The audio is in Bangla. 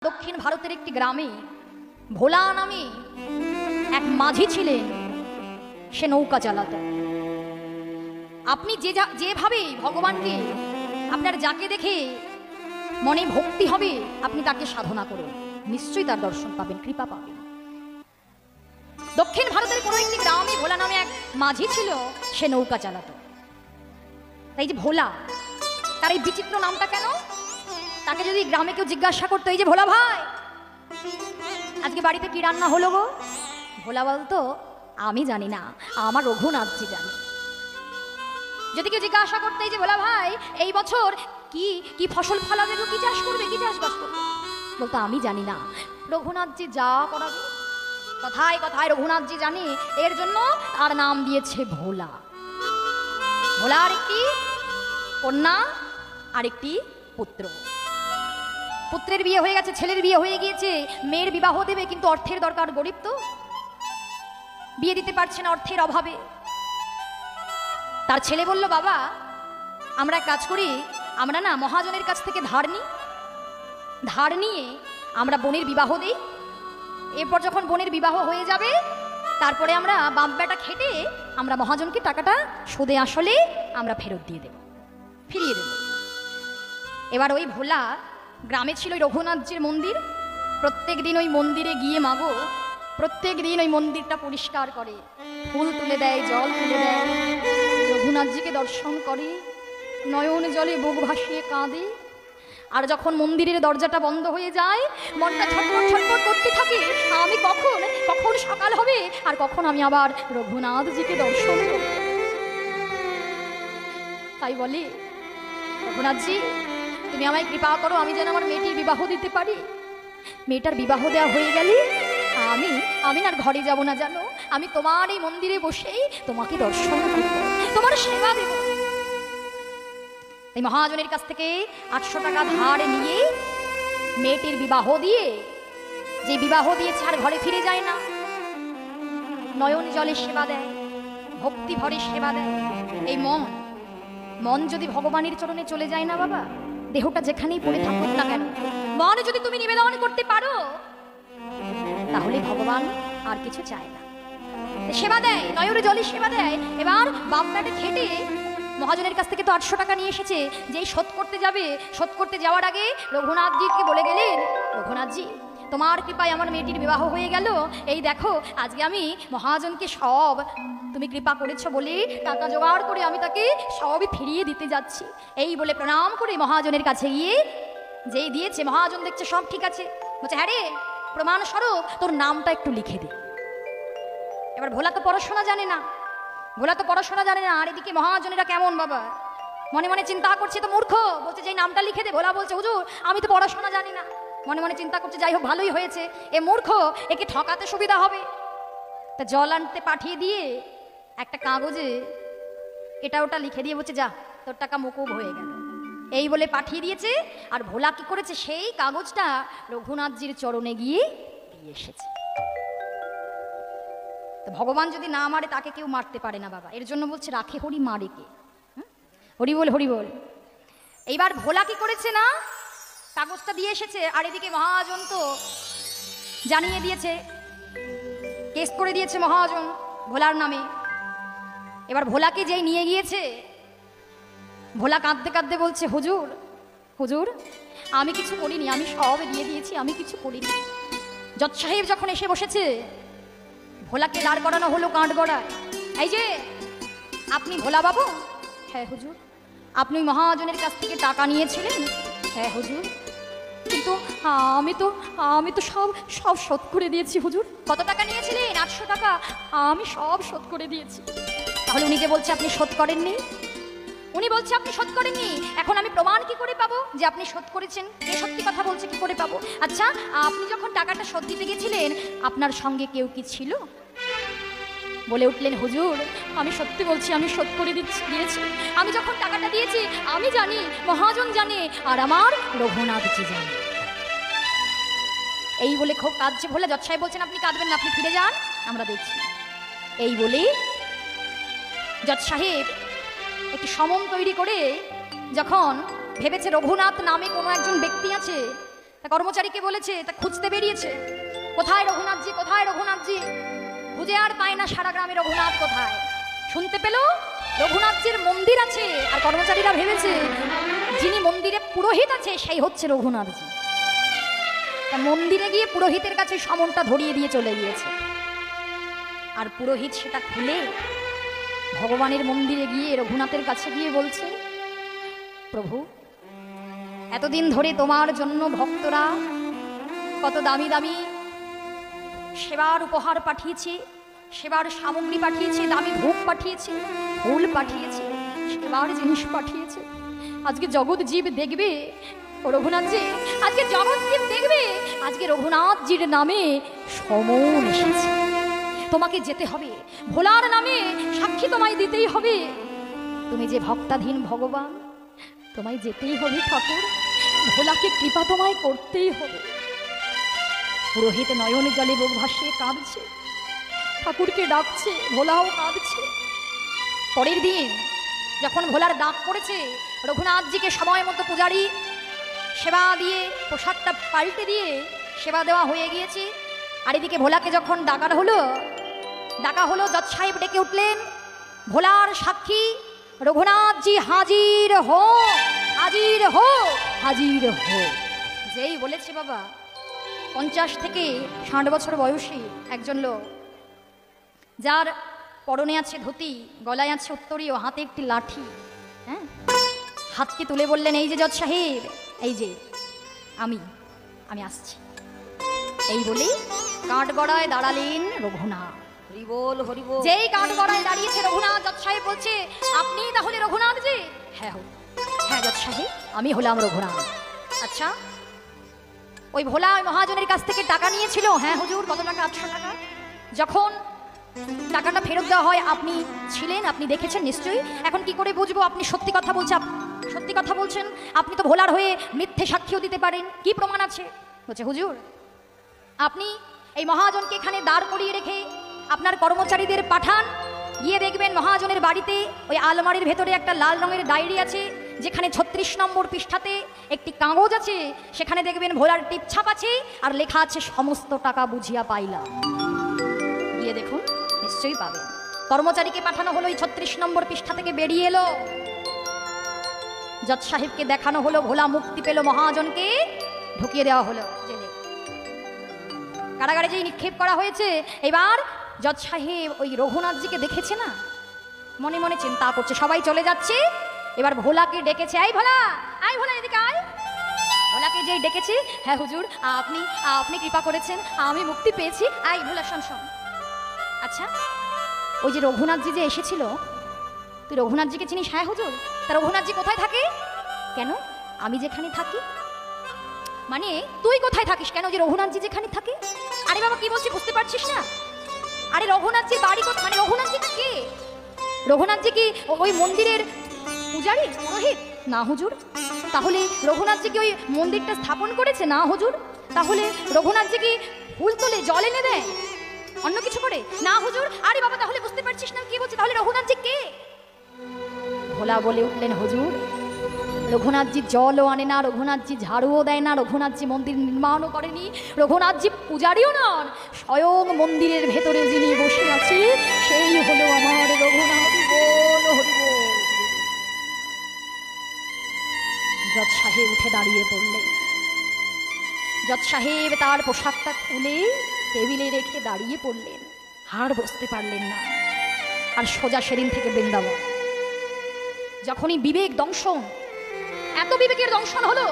দক্ষিণ ভারতের একটি গ্রামে ভোলা নামে এক মাঝি ছিলেন। সে নৌকা চালাতো। আপনি যেভাবে ভগবানকে আপনার যাকে দেখে মনে ভক্তি হবে আপনি তাকে সাধনা করুন, নিশ্চয়ই তার দর্শন পাবেন, কৃপা পাবেন। দক্ষিণ ভারতের কোনো একটি গ্রামে ভোলা নামে এক মাঝি ছিল, সে নৌকা চালাতো। তাই যে ভোলা, তার এই বিচিত্র নামটা কেন? তাকে যদি গ্রামে কেউ জিজ্ঞাসা করতো, এই যে ভোলা ভাই আজকে বাড়িতে কি রান্না হলো গো, ভোলা বলতো আমি জানি না, আমার রঘুনাথজি জানে। যদি কেউ জিজ্ঞাসা করতো, এই যে ভোলা ভাই এই বছর কি কি ফসল ফলাবে গো, কি চাষ করবে, কি চাষবাস করবে, বলতো আমি জানি না, রঘুনাথজি যা করাবে। কথায় কথায় রঘুনাথজি জানে, এর জন্য তার নাম দিয়েছে ভোলা। ভোলার একটি কন্যা আর একটি পুত্র। পুত্রের বিয়ে হয়ে গেছে, ছেলের বিয়ে হয়ে গিয়েছে, মেয়ের বিবাহ দেবে কিন্তু অর্থের দরকার, গরিব তো বিয়ে দিতে পারছে না অর্থের অভাবে। তার ছেলে বলল, বাবা আমরা কাজ করি, আমরা না মহাজনের কাছ থেকে ধার নিয়ে আমরা বোনের বিবাহ দিই, এরপর যখন বোনের বিবাহ হয়ে যাবে তারপরে আমরা বাপ বেটা খেটে আমরা মহাজনকে টাকাটা সুদে আসলে আমরা ফেরত দিয়ে দেব, ফিরিয়ে দেব। এবার ওই ভোলা গ্রামে ছিল রঘুনাথজির মন্দির, প্রত্যেক দিন ওই মন্দিরে গিয়ে মাগো প্রত্যেক দিন ওই মন্দিরটা পরিষ্কার করে, ফুল তুলে দেয়, জল তুলে দেয়, রঘুনাথজিকে দর্শন করে, নয়ন জলে বুক ভাসিয়ে কাঁদে। আর যখন মন্দিরের দরজাটা বন্ধ হয়ে যায় মনটা ছটফট ছটফট করতে থাকে, আমি কখন সকাল হবে আর কখন আমি আবার রঘুনাথজিকে দর্শন করব। তাই বলে, রঘুনাথজি তুমি আমায় কৃপা করো, আমি যেন আমার মেয়েটির বিবাহ দিতে পারি। মেয়েটার বিবাহ দেওয়া হয়ে গেলে আমি আর ঘরে যাব না, জানো আমি তোমার এই মন্দিরে বসেই তোমাকে দর্শন করব, তোমার সেবা দেব। এই মহাজনের কাছ থেকে 800 টাকা ধার নিয়ে মেয়েটির বিবাহ দিয়ে, যে বিবাহ দিয়েছে আর ঘরে ফিরে যায় না, নয়ন জলে সেবা দেয়, ভক্তি ভরে সেবা দেয়। এই মন যদি ভগবানের চরণে চলে যায় না বাবা, দেহটা যেখানেই পড়ে থাকুক না কেন, মন যদি তুমি নিবেদন করতে পারো তাহলে ভগবান আর কিছু চায় না। সেবা দেয়, নয়ন জলে সেবা দেয়। এবার বাপ বেটা খেটে মহাজনের কাছ থেকে তো 800 টাকা নিয়ে এসেছে, যেই শোধ করতে যাবে, শোধ করতে যাওয়ার আগে রঘুনাথজিকে বলে গেলেন, রঘুনাথজি তোমার কৃপায় আমার মেয়েটির বিবাহ হয়ে গেল, এই দেখো আজকে আমি মহাজনকে সব তুমি কৃপা করেছো বলে টাকা জোগাড় করে আমি তাকে সবই ফিরিয়ে দিতে যাচ্ছি। এই বলে প্রণাম করে মহাজনের কাছে গিয়ে যেই দিয়েছে, মহাজন দেখছে সব ঠিক আছে, বলছে হ্যাঁ রে প্রমাণ স্বরূপ তোর নামটা একটু লিখে দে। এবার ভোলা তো পড়াশোনা জানে না, আর এদিকে মহাজনেরা কেমন বাবা, মনে মনে চিন্তা করছে তো মূর্খ, বলছে যে নামটা লিখে দে। ভোলা বলছে হুজুর আমি তো পড়াশোনা জানি না, মনে মনে চিন্তা করছে যাই হোক ভালোই হয়েছে, এ মূর্খ, একে ঠকাতে সুবিধা হবে। তা জল আনতে পাঠিয়ে দিয়ে একটা কাগজে এটা ওটা লিখে দিয়ে বলছে যা তোর টাকা মকুব হয়ে গেল, এই বলে পাঠিয়ে দিয়েছে। আর ভোলা কি করেছে, সেই কাগজটা রঘুনাথজির চরণে গিয়ে দিয়ে এসেছে। ভগবান যদি না মারে তাকে কেউ মারতে পারে না বাবা, এর জন্য বলছে রাখে হরি মারে কে, হরি বল হরি বল। এইবার ভোলা কি করেছে না, কাগজটা দিয়ে এসেছে, আর এদিকে মহাজন তো জানিয়ে দিয়েছে, কেস করে দিয়েছে মহাজন ভোলার নামে। এবার ভোলাকে যেই নিয়ে গিয়েছে, ভোলা কাঁদতে কাঁদতে বলছে হুজুর হুজুর আমি কিছু করিনি, আমি সব দিয়ে দিয়েছি, আমি কিছু করিনি। জজ সাহেব যখন এসে বসেছে, ভোলাকে দাঁড় করানো হলো কাঠ গড়ায়। এই যে আপনি ভোলা বাবু? হ্যাঁ হুজুর। আপনি মহাজনের কাছ থেকে টাকা নিয়েছিলেন? হ্যাঁ হুজুর। কিন্তু আমি তো সব শোধ করে দিয়েছি হুজুর। কত টাকা নিয়েছিলেন? 800 টাকা। আমি সব শোধ করে দিয়েছি। তাহলে উনি যে বলছে আপনি শোধ করেননি, উনি বলছে আপনি শোধ করেননি, এখন আমি প্রমাণ কি করে পাবো যে আপনি শোধ করেছেন? কে সত্যি কথা বলছে কি করে পাবো? আচ্ছা আপনি যখন টাকাটা শোধ দিতে গেছিলেন আপনার সঙ্গে কেউ কি ছিল? বলে উঠলেন হুজুর আমি সত্যি বলছি, আমি শোধ করে দিয়েছি। আমি যখন টাকাটা দিয়েছি আমি জানি, মহাজন জানে, আর আমার রঘুনাথজি জানে। এই বলে খুব কাঁদছে ভোলা। জজ সাহেব বলছেন আপনি কাঁদবেন না, আপনি ফিরে যান, আমরা দেখছি। এই বলে জজ সাহেব একটি সমন তৈরি করে, যখন ভেবেছে রঘুনাথ নামে কোনো একজন ব্যক্তি আছে তা কর্মচারীকে বলেছে, তা খুঁজতে বেরিয়েছে, কোথায় রঘুনাথজি, কোথায় রঘুনাথজি। খুঁজে আর পায় না সারা গ্রামে রঘুনাথ কোথায়। শুনতে পেল রঘুনাথজির মন্দির আছে, আর কর্মচারীরা ভেবেছে যিনি মন্দিরে পুরোহিত আছে সেই হচ্ছে রঘুনাথজি। তা মন্দিরে গিয়ে পুরোহিতের কাছে সমনটা ধরিয়ে দিয়ে চলে গিয়েছে। আর পুরোহিত সেটা খুলে ভগবানের মন্দিরে গিয়ে রঘুনাথের কাছে গিয়ে বলছে, প্রভু, এতদিন ধরে তোমার জন্য ভক্তরা কত দামি দামি সেবার উপহার পাঠিয়েছে, সেবার সামগ্রী পাঠিয়েছে, দামি ধূপ পাঠিয়েছে, ফুল পাঠিয়েছে, সেবার জিনিস পাঠিয়েছে। আজকে জগৎ জীব দেখবে ও রঘুনাথজি, আজকে জগৎ জীব দেখবে আজকে রঘুনাথজির নামে সমন এসেছে। তোমাকে যেতে হবে, ভোলার নামে সাক্ষী তোমায় দিতেই হবে। তুমি যে ভক্তাধীন ভগবান, তোমায় যেতেই হবে ঠাকুর, ভোলাকে কৃপা তোমায় করতেই হবে। পুরোহিত নয়ন জলে বুক ভাসিয়ে কাঁদছে, ঠাকুরকে ডাকছে, ভোলাও কাঁদছে। পরের দিন যখন ভোলার ডাক পড়েছে, রঘুনাথজিকে সময় মতো পূজারী সেবা দিয়ে পোশাকটা পাল্টে দিয়ে সেবা দেওয়া হয়ে গিয়েছে। আর এদিকে ভোলাকে যখন ডাকা হলো, জজ সাহেব ডেকে উঠলেন, ভোলার সাক্ষী রঘুনাথজি হাজির হো, হাজির হো, হাজির হো। যেই বলেছে বাবা, 50 থেকে 60 বছর বয়সী একজন লোক, যার পরনে আছে ধুতি, গলায় আছে উত্তরীয়, হাতে একটি লাঠি, হ্যাঁ, হাতকে তুলে বললেন, এই যে জজ সাহেব, এই যে আমি আসছি। এই বলেই কাঠগড়ায় দাঁড়ালেন রঘুনাথ। হরিবোল হরিবোল। যেই কাঠগড়ায় দাঁড়িয়েছে রঘুনাথ, জজ সাহেব বলছে, আপনি তাহলে রঘুনাথ জি? হ্যাঁ হ্যাঁ জজ সাহেব, আমি হলাম রঘুনাথ। আচ্ছা, ওই ভোলা ওই মহাজনের কাছ থেকে টাকা নিয়েছিল? হ্যাঁ হুজুর। কত টাকা? 800 টাকা। যখন টাকাটা ফেরত দেওয়া হয় আপনি ছিলেন, আপনি দেখেছেন নিশ্চয়ই। এখন কি করে বুঝবো আপনি সত্যি কথা বলছেন? সত্যি কথা বলছেন, আপনি তো ভোলার হয়ে মিথ্যে সাক্ষীও দিতে পারেন, কি প্রমাণ আছে? বলছে, হুজুর, আপনি এই মহাজনকে এখানে দাঁড় করিয়ে রেখে আপনার কর্মচারীদের পাঠান, গিয়ে দেখবেন মহাজনের বাড়িতে ওই আলমারির ভেতরে একটা লাল রঙের ডায়েরি আছে, যেখানে 36 নম্বর পৃষ্ঠাতে একটি কাগজ আছে, সেখানে দেখবেন ভোলার টিপছাপ আছে আর লেখা আছে, সমস্ত টাকা বুঝিয়া পাইলাম। গিয়ে দেখুন, নিশ্চয়ই পাবেন। কর্মচারীকে পাঠানো হলো, ওই 36 নম্বর পৃষ্ঠা থেকে বেরিয়ে এলো। জজ সাহেবকে দেখানো হলো, ভোলা মুক্তি পেল, মহাজনকে ঢুকিয়ে দেওয়া হলো জেলে, কারাগারে যেই নিক্ষেপ করা হয়েছে। এবার জজ সাহেব ওই রঘুনাথজিকে দেখেছে না, মনে মনে চিন্তা করছে, সবাই চলে যাচ্ছে, এবার ভোলাকে ডেকেছে, আই ভোলা, আই ভোলা, এদিকে আয়। ভোলাকে যেই ডেকেছে, হ্যাঁ হুজুর, আপনি কৃপা করেছেন, আমি মুক্তি পেয়েছি, আই ভোলা শোন শোন। আচ্ছা, ওই যে রঘুনাথজি যে এসেছিল, তুই রঘুনাথজিকে চিনিস? হ্যাঁ হুজুর। তা রঘুনাথজি কোথায় থাকে? কেন? আমি যেখানে থাকি। মানে তুই কোথায় থাকিস? কেন? যে রঘুনাথজি যেখানে থাকে। আরে বাবা, কি বলছিস বুঝতে পারছিস না? আরে রঘুনাথজির বাড়ি কোথায়? মানে রঘুনাথজি কে? রঘুনাথজি কি ওই মন্দিরের পূজারী, পুরোহিত? না হুজুর। তাহলে রঘুনাথজি কি ওই মন্দিরটা স্থাপন করেছে? না হুজুর। তাহলে রঘুনাথজি কি ফুল তোলে, জল এনে দেয়, অন্য কিছু করে? না হুজুর। আরে বাবা, তাহলে বুঝতে পারছিস না কি বলছি? তাহলে রঘুনাথজি কে? ভোলা বলে উঠলেন, হুজুর, রঘুনাথজি জলও আনে না, রঘুনাথজি ঝাড়ুও দেয় না, রঘুনাথজি মন্দির নির্মাণও করেনি, রঘুনাথজি পূজারীও নন, স্বয়ং মন্দিরের ভেতরে যিনি বসে আছে সেই হলো আমার রঘুনাথ। বল হরিবোল। জজ সাহেব উঠে দাঁড়িয়ে পড়লেন। জজ সাহেব তার পোশাকটা খুলে টেবিলে রেখে দাঁড়িয়ে পড়লেন, আর বসতে পারলেন না। আর সোজা সেদিন থেকে বৃন্দাবন। যখনই বিবেক দংশন, এত বিবেকের দংশন হলো,